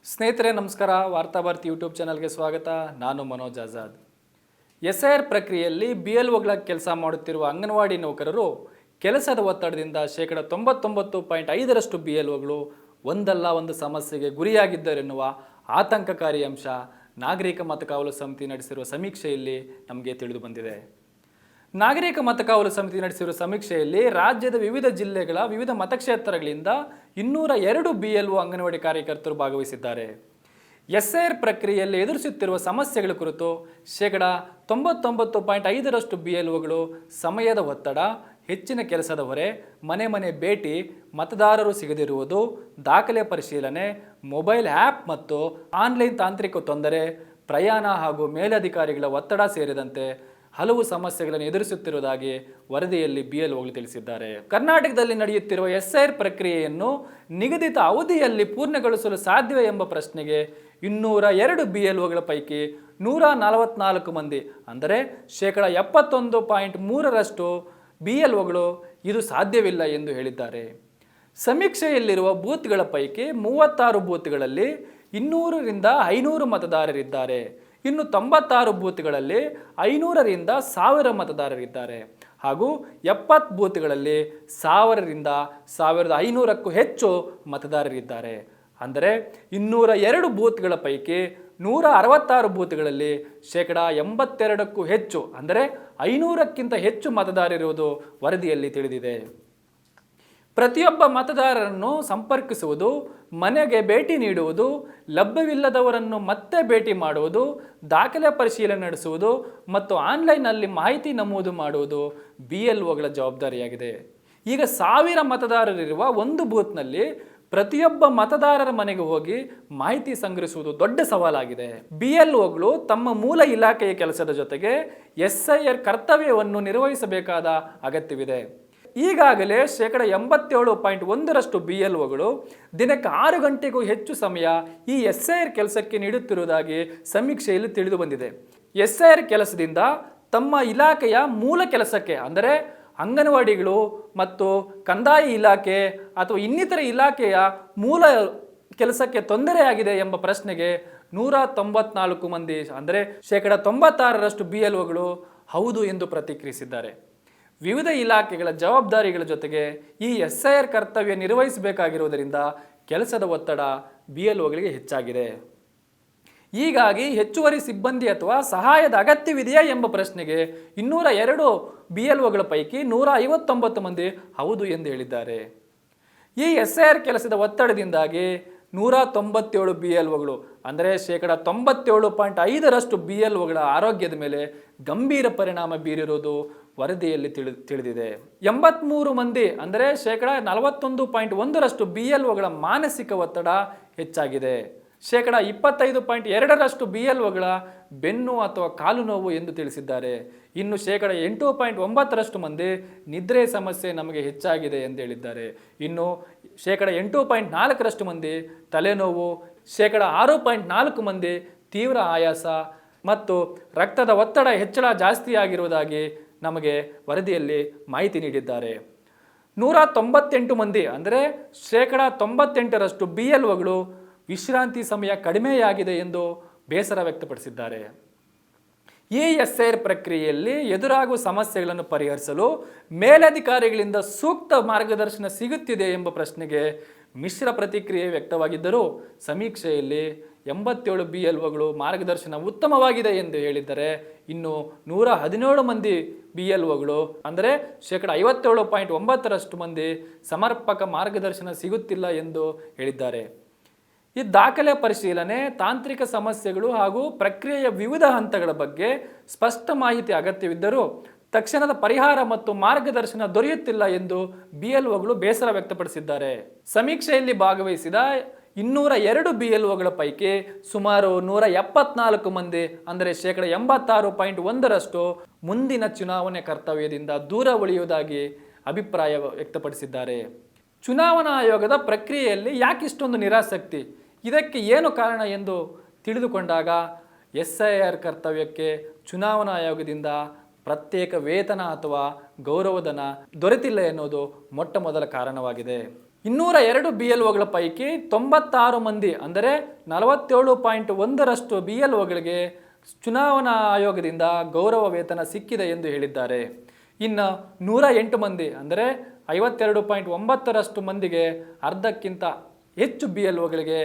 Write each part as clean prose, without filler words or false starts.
ಸ್ನೇಹಿತರೆ ನಮಸ್ಕಾರ. ವಾರ್ತಾಭಾರತಿ ಯೂಟ್ಯೂಬ್ ಚಾನಲ್ಗೆ ಸ್ವಾಗತ. ನಾನು ಮನೋಜ್ ಆಜಾದ್. SIR ಪ್ರಕ್ರಿಯೆಯಲ್ಲಿ BLOಗಳ ಕೆಲಸ ಮಾಡುತ್ತಿರುವ ಅಂಗನವಾಡಿ ನೌಕರರು ಕೆಲಸದ ಒತ್ತಡದಿಂದ 99.5% BLOಗಳು ಒಂದಲ್ಲ ಒಂದು ಸಮಸ್ಯೆಗೆ ಗುರಿಯಾಗಿದ್ದರೆನ್ನುವ ಆತಂಕಕಾರಿ ಅಂಶ ನಾಗರಿಕ ಮತಕಾವಲು ಸಮಿತಿ ನಡೆಸಿರುವ ಸಮೀಕ್ಷೆಯಲ್ಲಿ ನಮಗೆ ತಿಳಿದು ಬಂದಿದೆ. ನಾಗರಿಕ ಮತಕಾವಲು ಸಮಿತಿ ನಡೆಸಿರುವ ಸಮೀಕ್ಷೆಯಲ್ಲಿ ರಾಜ್ಯದ ವಿವಿಧ ಜಿಲ್ಲೆಗಳ ವಿವಿಧ ಮತಕ್ಷೇತ್ರಗಳಿಂದ 202 BLO ಅಂಗನವಾಡಿ ಕಾರ್ಯಕರ್ತರು ಭಾಗವಹಿಸಿದ್ದಾರೆ. SIR ಪ್ರಕ್ರಿಯೆಯಲ್ಲಿ ಎದುರಿಸುತ್ತಿರುವ ಸಮಸ್ಯೆಗಳ ಕುರಿತು 99.5% BLOಗಳು ಸಮಯದ ಒತ್ತಡ, ಹೆಚ್ಚಿನ ಕೆಲಸದ ಹೊರೆ, ಮನೆ ಮನೆ ಭೇಟಿ, ಮತದಾರರು ಸಿಗದಿರುವುದು, ದಾಖಲೆ ಪರಿಶೀಲನೆ, ಮೊಬೈಲ್ ಆ್ಯಪ್ ಮತ್ತು ಆನ್ಲೈನ್ ತಾಂತ್ರಿಕ ತೊಂದರೆ, ಪ್ರಯಾಣ ಹಾಗೂ ಮೇಲಧಿಕಾರಿಗಳ ಒತ್ತಡ ಸೇರಿದಂತೆ ಹಲವು ಸಮಸ್ಯೆಗಳನ್ನು ಎದುರಿಸುತ್ತಿರುವುದಾಗಿ ವರದಿಯಲ್ಲಿ BLOಗಳು ತಿಳಿಸಿದ್ದಾರೆ. ಕರ್ನಾಟಕದಲ್ಲಿ ನಡೆಯುತ್ತಿರುವ SIR ಪ್ರಕ್ರಿಯೆಯನ್ನು ನಿಗದಿತ ಅವಧಿಯಲ್ಲಿ ಪೂರ್ಣಗೊಳಿಸಲು ಸಾಧ್ಯವೇ ಎಂಬ ಪ್ರಶ್ನೆಗೆ 202 BLOಗಳ ಪೈಕಿ 144 ಮಂದಿ ಅಂದರೆ 71.3% BLOಗಳು ಇದು ಸಾಧ್ಯವಿಲ್ಲ ಎಂದು ಹೇಳಿದ್ದಾರೆ. ಸಮೀಕ್ಷೆಯಲ್ಲಿರುವ ಬೂತ್ಗಳ ಪೈಕಿ 36 ಬೂತ್ಗಳಲ್ಲಿ 200ರಿಂದ 500 ಮತದಾರರಿದ್ದಾರೆ. ಇನ್ನು 96 ಬೂತ್ಗಳಲ್ಲಿ 500ರಿಂದ 1000 ಮತದಾರರಿದ್ದಾರೆ ಹಾಗೂ 70 ಬೂತ್ಗಳಲ್ಲಿ 1000ರಿಂದ 1500ಕ್ಕೂ ಹೆಚ್ಚು ಮತದಾರರಿದ್ದಾರೆ. ಅಂದರೆ 202 ಬೂತ್ಗಳ ಪೈಕಿ 166 ಬೂತ್ಗಳಲ್ಲಿ 82%ಕ್ಕೂ ಹೆಚ್ಚು ಅಂದರೆ 500ಕ್ಕಿಂತ ಹೆಚ್ಚು ಮತದಾರರಿರುವುದು ವರದಿಯಲ್ಲಿ ತಿಳಿದಿದೆ. ಪ್ರತಿಯೊಬ್ಬ ಮತದಾರರನ್ನು ಸಂಪರ್ಕಿಸುವುದು, ಮನೆಗೆ ಭೇಟಿ ನೀಡುವುದು, ಲಭ್ಯವಿಲ್ಲದವರನ್ನು ಮತ್ತೆ ಭೇಟಿ ಮಾಡುವುದು, ದಾಖಲೆ ಪರಿಶೀಲನೆ ನಡೆಸುವುದು ಮತ್ತು ಆನ್ಲೈನ್ನಲ್ಲಿ ಮಾಹಿತಿ ನಮೂದು ಮಾಡುವುದು BLOಗಳ ಜವಾಬ್ದಾರಿಯಾಗಿದೆ. ಈಗ 1000 ಮತದಾರರಿರುವ ಒಂದು ಬೂತ್ನಲ್ಲಿ ಪ್ರತಿಯೊಬ್ಬ ಮತದಾರರ ಮನೆಗೆ ಹೋಗಿ ಮಾಹಿತಿ ಸಂಗ್ರಹಿಸುವುದು ದೊಡ್ಡ ಸವಾಲಾಗಿದೆ. BLOಗಳು ತಮ್ಮ ಮೂಲ ಇಲಾಖೆಯ ಕೆಲಸದ ಜೊತೆಗೆ SIR ಕರ್ತವ್ಯವನ್ನು ನಿರ್ವಹಿಸಬೇಕಾದ ಅಗತ್ಯವಿದೆ. ಈಗಾಗಲೇ 87.1% BLOಗಳು ದಿನಕ್ಕೆ 6 ಗಂಟೆಗೂ ಹೆಚ್ಚು ಸಮಯ ಈ SIR ಕೆಲಸಕ್ಕೆ ನೀಡುತ್ತಿರುವುದಾಗಿ ಸಮೀಕ್ಷೆಯಲ್ಲಿ ತಿಳಿದು ಬಂದಿದೆ. SIR ಕೆಲಸದಿಂದ ತಮ್ಮ ಇಲಾಖೆಯ ಮೂಲ ಕೆಲಸಕ್ಕೆ ಅಂದರೆ ಅಂಗನವಾಡಿಗಳು ಮತ್ತು ಕಂದಾಯ ಇಲಾಖೆ ಅಥವಾ ಇನ್ನಿತರ ಇಲಾಖೆಯ ಮೂಲ ಕೆಲಸಕ್ಕೆ ತೊಂದರೆಯಾಗಿದೆ ಎಂಬ ಪ್ರಶ್ನೆಗೆ 194 ಮಂದಿ ಅಂದರೆ 96% BLOಗಳು ಹೌದು ಎಂದು ಪ್ರತಿಕ್ರಿಯಿಸಿದ್ದಾರೆ. ವಿವಿಧ ಇಲಾಖೆಗಳ ಜವಾಬ್ದಾರಿಗಳ ಜೊತೆಗೆ ಈ SIR ಕರ್ತವ್ಯ ನಿರ್ವಹಿಸಬೇಕಾಗಿರುವುದರಿಂದ ಕೆಲಸದ ಒತ್ತಡ BLOಗಳಿಗೆ ಹೆಚ್ಚಾಗಿದೆ. ಹೀಗಾಗಿ ಹೆಚ್ಚುವರಿ ಸಿಬ್ಬಂದಿ ಅಥವಾ ಸಹಾಯದ ಅಗತ್ಯವಿದೆಯಾ ಎಂಬ ಪ್ರಶ್ನೆಗೆ 202 BLOಗಳ ಪೈಕಿ 159 ಮಂದಿ ಹೌದು ಎಂದು ಹೇಳಿದ್ದಾರೆ. ಈ SIR ಕೆಲಸದ ಒತ್ತಡದಿಂದಾಗಿ 197 BLOಗಳು ಅಂದರೆ 97.5% BLOಗಳ ಆರೋಗ್ಯದ ಮೇಲೆ ಗಂಭೀರ ಪರಿಣಾಮ ಬೀರಿರುವುದು ವರದಿಯಲ್ಲಿ ತಿಳಿದಿದೆ. 83 ಮಂದಿ ಅಂದರೆ 41.1% BLOಗಳ ಮಾನಸಿಕ ಒತ್ತಡ ಹೆಚ್ಚಾಗಿದೆ. 25.2% BLOಗಳ ಬೆನ್ನು ಅಥವಾ ಕಾಲು ನೋವು ಎಂದು ತಿಳಿಸಿದ್ದಾರೆ. ಇನ್ನು 8.9% ಮಂದಿ ನಿದ್ರೆ ಸಮಸ್ಯೆ ನಮಗೆ ಹೆಚ್ಚಾಗಿದೆ ಎಂದು ಹೇಳಿದ್ದಾರೆ. ಇನ್ನು 8.4% ಮಂದಿ ತಲೆನೋವು, 6.4% ಮಂದಿ ತೀವ್ರ ಆಯಾಸ ಮತ್ತು ರಕ್ತದ ಒತ್ತಡ ಹೆಚ್ಚಳ ಜಾಸ್ತಿಯಾಗಿರುವುದಾಗಿ ನಮಗೆ ವರದಿಯಲ್ಲಿ ಮಾಹಿತಿ ನೀಡಿದ್ದಾರೆ. 198 ಮಂದಿ ಅಂದರೆ 98% BLOಗಳು ವಿಶ್ರಾಂತಿ ಸಮಯ ಕಡಿಮೆಯಾಗಿದೆ ಎಂದು ಬೇಸರ ವ್ಯಕ್ತಪಡಿಸಿದ್ದಾರೆ. ಈ SIR ಪ್ರಕ್ರಿಯೆಯಲ್ಲಿ ಎದುರಾಗುವ ಸಮಸ್ಯೆಗಳನ್ನು ಪರಿಹರಿಸಲು ಮೇಲಧಿಕಾರಿಗಳಿಂದ ಸೂಕ್ತ ಮಾರ್ಗದರ್ಶನ ಸಿಗುತ್ತಿದೆ ಎಂಬ ಪ್ರಶ್ನೆಗೆ ಮಿಶ್ರ ಪ್ರತಿಕ್ರಿಯೆ ವ್ಯಕ್ತವಾಗಿದ್ದರೂ ಸಮೀಕ್ಷೆಯಲ್ಲಿ 87 BLOಗಳು ಮಾರ್ಗದರ್ಶನ ಉತ್ತಮವಾಗಿದೆ ಎಂದು ಹೇಳಿದ್ದಾರೆ. ಇನ್ನು 117 ಮಂದಿ BLOಗಳು ಅಂದರೆ 57.9% ಮಂದಿ ಸಮರ್ಪಕ ಮಾರ್ಗದರ್ಶನ ಸಿಗುತ್ತಿಲ್ಲ ಎಂದು ಹೇಳಿದ್ದಾರೆ. ಈ ದಾಖಲೆ ಪರಿಶೀಲನೆ, ತಾಂತ್ರಿಕ ಸಮಸ್ಯೆಗಳು ಹಾಗೂ ಪ್ರಕ್ರಿಯೆಯ ವಿವಿಧ ಹಂತಗಳ ಬಗ್ಗೆ ಸ್ಪಷ್ಟ ಮಾಹಿತಿ ಅಗತ್ಯವಿದ್ದರೂ ತಕ್ಷಣದ ಪರಿಹಾರ ಮತ್ತು ಮಾರ್ಗದರ್ಶನ ದೊರೆಯುತ್ತಿಲ್ಲ ಎಂದು BLOಗಳು ಬೇಸರ ವ್ಯಕ್ತಪಡಿಸಿದ್ದಾರೆ. ಸಮೀಕ್ಷೆಯಲ್ಲಿ ಭಾಗವಹಿಸಿದ 202 BLOಗಳ ಪೈಕಿ ಸುಮಾರು 174 ಮಂದಿ ಅಂದರೆ 86.1% ಮುಂದಿನ ಚುನಾವಣೆ ಕರ್ತವ್ಯದಿಂದ ದೂರ ಉಳಿಯುವುದಾಗಿ ಅಭಿಪ್ರಾಯ ವ್ಯಕ್ತಪಡಿಸಿದ್ದಾರೆ. ಚುನಾವಣಾ ಆಯೋಗದ ಪ್ರಕ್ರಿಯೆಯಲ್ಲಿ ಯಾಕಿಷ್ಟೊಂದು ನಿರಾಸಕ್ತಿ, ಇದಕ್ಕೆ ಏನು ಕಾರಣ ಎಂದು ತಿಳಿದುಕೊಂಡಾಗ SIR ಕರ್ತವ್ಯಕ್ಕೆ ಚುನಾವಣಾ ಆಯೋಗದಿಂದ ಪ್ರತ್ಯೇಕ ವೇತನ ಅಥವಾ ಗೌರವಧನ ದೊರೆತಿಲ್ಲ ಎನ್ನುವುದು ಮೊಟ್ಟ ಮೊದಲ ಕಾರಣವಾಗಿದೆ. 202 BLOಗಳ ಪೈಕಿ 96 ಮಂದಿ ಅಂದರೆ 47.1% BLOಗಳಿಗೆ ಚುನಾವಣಾ ಆಯೋಗದಿಂದ ಗೌರವ ವೇತನ ಸಿಕ್ಕಿದೆ ಎಂದು ಹೇಳಿದ್ದಾರೆ. ಇನ್ನು 108 ಮಂದಿ ಅಂದರೆ 52.9% ಮಂದಿಗೆ ಅರ್ಧಕ್ಕಿಂತ ಹೆಚ್ಚು BLOಗಳಿಗೆ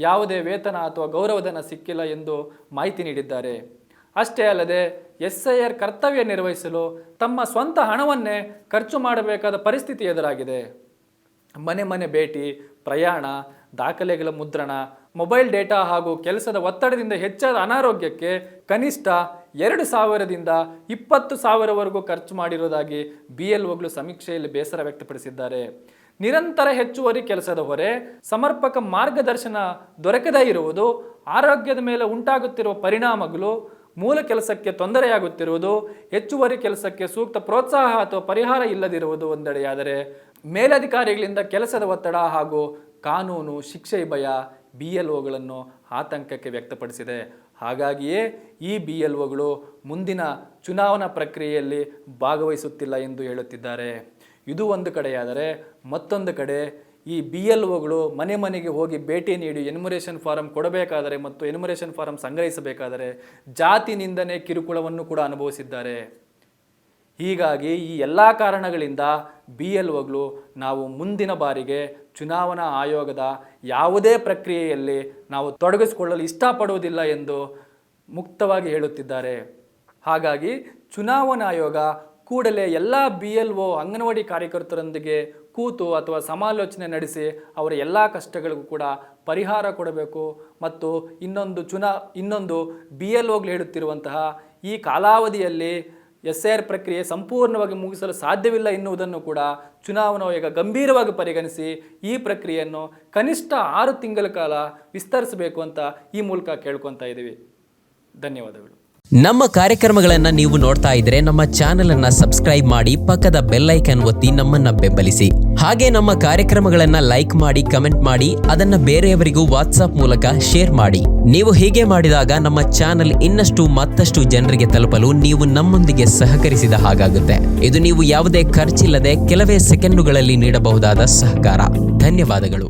ಯಾವುದೇ ವೇತನ ಅಥವಾ ಗೌರವಧನ ಸಿಕ್ಕಿಲ್ಲ ಎಂದು ಮಾಹಿತಿ ನೀಡಿದ್ದಾರೆ. ಅಷ್ಟೇ ಅಲ್ಲದೆ SIR ಕರ್ತವ್ಯ ನಿರ್ವಹಿಸಲು ತಮ್ಮ ಸ್ವಂತ ಹಣವನ್ನೇ ಖರ್ಚು ಮಾಡಬೇಕಾದ ಪರಿಸ್ಥಿತಿ ಎದುರಾಗಿದೆ. ಮನೆ ಮನೆ ಭೇಟಿ, ಪ್ರಯಾಣ, ದಾಖಲೆಗಳ ಮುದ್ರಣ, ಮೊಬೈಲ್ ಡೇಟಾ ಹಾಗೂ ಕೆಲಸದ ಒತ್ತಡದಿಂದ ಹೆಚ್ಚಾದ ಅನಾರೋಗ್ಯಕ್ಕೆ ಕನಿಷ್ಠ 2,000ದಿಂದ 20,000ವರೆಗೂ ಖರ್ಚು ಮಾಡಿರುವುದಾಗಿ BLOಗಳು ಸಮೀಕ್ಷೆಯಲ್ಲಿ ಬೇಸರ ವ್ಯಕ್ತಪಡಿಸಿದ್ದಾರೆ. ನಿರಂತರ ಹೆಚ್ಚುವರಿ ಕೆಲಸದ ಹೊರೆ, ಸಮರ್ಪಕ ಮಾರ್ಗದರ್ಶನ ದೊರಕದೇ ಇರುವುದು, ಆರೋಗ್ಯದ ಮೇಲೆ ಉಂಟಾಗುತ್ತಿರುವ ಪರಿಣಾಮಗಳು, ಮೂಲ ಕೆಲಸಕ್ಕೆ ತೊಂದರೆಯಾಗುತ್ತಿರುವುದು, ಹೆಚ್ಚುವರಿ ಕೆಲಸಕ್ಕೆ ಸೂಕ್ತ ಪ್ರೋತ್ಸಾಹ ಅಥವಾ ಪರಿಹಾರ ಇಲ್ಲದಿರುವುದು ಒಂದೆಡೆಯಾದರೆ, ಮೇಲಧಿಕಾರಿಗಳಿಂದ ಕೆಲಸದ ಒತ್ತಡ ಹಾಗೂ ಕಾನೂನು ಶಿಕ್ಷೆ ಭಯ BLOಗಳನ್ನು ಆತಂಕಕ್ಕೆ ವ್ಯಕ್ತಪಡಿಸಿದೆ. ಹಾಗಾಗಿಯೇ ಈ BLOಗಳು ಮುಂದಿನ ಚುನಾವಣಾ ಪ್ರಕ್ರಿಯೆಯಲ್ಲಿ ಭಾಗವಹಿಸುತ್ತಿಲ್ಲ ಎಂದು ಹೇಳುತ್ತಿದ್ದಾರೆ. ಇದು ಒಂದು ಕಡೆಯಾದರೆ, ಮತ್ತೊಂದು ಕಡೆ ಈ BLOಗಳು ಮನೆ ಮನೆಗೆ ಹೋಗಿ ಭೇಟಿ ನೀಡಿ ಎನ್ಯುಮರೇಷನ್ ಫಾರಂ ಕೊಡಬೇಕಾದರೆ ಮತ್ತು ಎನ್ಯುಮರೇಷನ್ ಫಾರಂ ಸಂಗ್ರಹಿಸಬೇಕಾದರೆ ಜಾತಿ ನಿಂದನೆ ಕಿರುಕುಳವನ್ನು ಕೂಡ ಅನುಭವಿಸಿದ್ದಾರೆ. ಹೀಗಾಗಿ ಈ ಎಲ್ಲ ಕಾರಣಗಳಿಂದ BLOಗಳು ನಾವು ಮುಂದಿನ ಬಾರಿಗೆ ಚುನಾವಣಾ ಆಯೋಗದ ಯಾವುದೇ ಪ್ರಕ್ರಿಯೆಯಲ್ಲಿ ನಾವು ತೊಡಗಿಸಿಕೊಳ್ಳಲು ಇಷ್ಟಪಡುವುದಿಲ್ಲ ಎಂದು ಮುಕ್ತವಾಗಿ ಹೇಳುತ್ತಿದ್ದಾರೆ. ಹಾಗಾಗಿ ಚುನಾವಣಾ ಆಯೋಗ ಕೂಡಲೇ ಎಲ್ಲ BLO ಅಂಗನವಾಡಿ ಕಾರ್ಯಕರ್ತರೊಂದಿಗೆ ಕೂತು ಅಥವಾ ಸಮಾಲೋಚನೆ ನಡೆಸಿ ಅವರ ಎಲ್ಲ ಕಷ್ಟಗಳಿಗೂ ಕೂಡ ಪರಿಹಾರ ಕೊಡಬೇಕು. ಮತ್ತು ಇನ್ನೊಂದು BLOಗಳು ಹೇಳುತ್ತಿರುವಂತಹ ಈ ಕಾಲಾವಧಿಯಲ್ಲಿ SIR ಪ್ರಕ್ರಿಯೆ ಸಂಪೂರ್ಣವಾಗಿ ಮುಗಿಸಲು ಸಾಧ್ಯವಿಲ್ಲ ಎನ್ನುವುದನ್ನು ಕೂಡ ಚುನಾವಣಾ ಆಯೋಗ ಗಂಭೀರವಾಗಿ ಪರಿಗಣಿಸಿ ಈ ಪ್ರಕ್ರಿಯೆಯನ್ನು ಕನಿಷ್ಠ 6 ತಿಂಗಳ ಕಾಲ ವಿಸ್ತರಿಸಬೇಕು ಅಂತ ಈ ಮೂಲಕ ಕೇಳ್ಕೊತಾ ಇದ್ದೀವಿ. ಧನ್ಯವಾದಗಳು. ನಮ್ಮ ಕಾರ್ಯಕ್ರಮಗಳನ್ನು ನೀವು ನೋಡ್ತಾ ಇದ್ರೆ ನಮ್ಮ ಚಾನೆಲ್ ಅನ್ನ ಸಬ್ಸ್ಕ್ರೈಬ್ ಮಾಡಿ, ಪಕ್ಕದ ಬೆಲ್ ಐಕಾನ್ ಒತ್ತಿ ನಮ್ಮನ್ನ ಬೆಂಬಲಿಸಿ. ಹಾಗೆ ನಮ್ಮ ಕಾರ್ಯಕ್ರಮಗಳನ್ನ ಲೈಕ್ ಮಾಡಿ, ಕಮೆಂಟ್ ಮಾಡಿ, ಅದನ್ನ ಬೇರೆಯವರಿಗೂ ವಾಟ್ಸ್ಆಪ್ ಮೂಲಕ ಶೇರ್ ಮಾಡಿ. ನೀವು ಹೀಗೆ ಮಾಡಿದಾಗ ನಮ್ಮ ಚಾನೆಲ್ ಮತ್ತಷ್ಟು ಜನರಿಗೆ ತಲುಪಲು ನೀವು ನಮ್ಮೊಂದಿಗೆ ಸಹಕರಿಸಿದ ಹಾಗಾಗುತ್ತೆ. ಇದು ನೀವು ಯಾವುದೇ ಖರ್ಚಿಲ್ಲದೆ ಕೆಲವೇ ಸೆಕೆಂಡುಗಳಲ್ಲಿ ನೀಡಬಹುದಾದ ಸಹಕಾರ. ಧನ್ಯವಾದಗಳು.